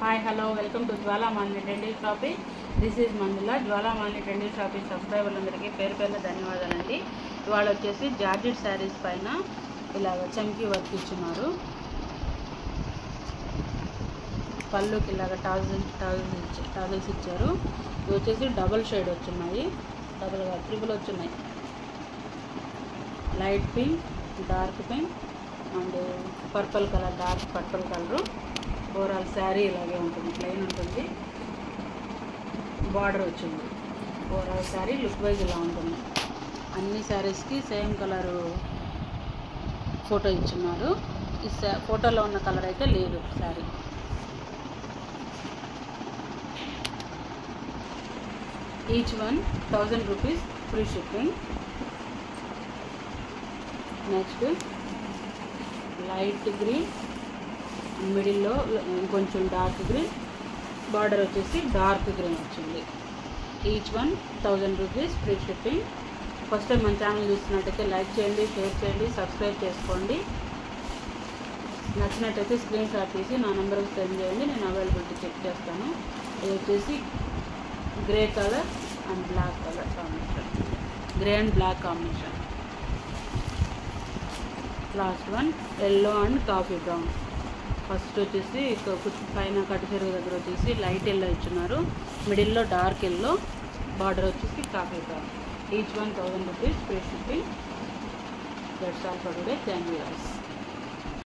Hi, hello, welcome to Jwala Malini Trendy Shopping. This is Mandula. Jwala Malini Trendy Shopping సబ్స్క్రైబర్లందరికీ పేరు పేరున ధన్యవాదాలండి. ఇవాళ వచ్చేసి జార్జెట్ శారీస్ పైన ఇలాగ చంకీ వర్క్ ఇచ్చున్నారు. పళ్ళుకి ఇలాగ టాజిల్స్ ఇచ్చారు. ఇవి వచ్చేసి డబుల్ షేడ్ వచ్చున్నాయి, డబుల్గా ట్రిపుల్ వచ్చున్నాయి. Light pink, dark pink and purple colour, dark purple colour. Overall sari ఇలాగే ఉంటుంది, ప్లెయిన్ ఉంటుంది, బార్డర్ వచ్చింది. ఓవరాల్ శారీ లుక్ వైజ్ ఇలా ఉంటుంది. అన్ని శారీస్కి సేమ్ కలరు ఫోటో ఇచ్చున్నారు. ఈ ఫోటోలో ఉన్న కలర్ అయితే లేదు sari. Each one 1000 rupees free shipping. Next light green, మిడిల్లో కొంచెం డార్క్ గ్రీన్, బార్డర్ వచ్చేసి డార్క్ గ్రీన్ వచ్చింది. Each one 1000 rupees free shipping. First time మన ఛానల్ చూస్తున్నట్టయితే లైక్ చేయండి, షేర్ చేయండి, సబ్స్క్రైబ్ చేసుకోండి. నచ్చినట్టయితే స్క్రీన్ షాట్ తీసి నా నెంబర్కి సెండ్ చేయండి, నేను అవైలబిలిటీ చెక్ చేస్తాను. ఇది వచ్చేసి grey colour and black colour combination, grey and black combination. Last one yellow and coffee brown. First వచ్చేసి పైన కట్టు చెరువు దగ్గర వచ్చేసి లైట్ ఎల్లో ఇచ్చున్నారు, మిడిల్లో డార్క్ ఎల్లో, బార్డర్ వచ్చేసి coffee brown. Each one 1000 rupees free shipping. That's all for today. Thank you guys.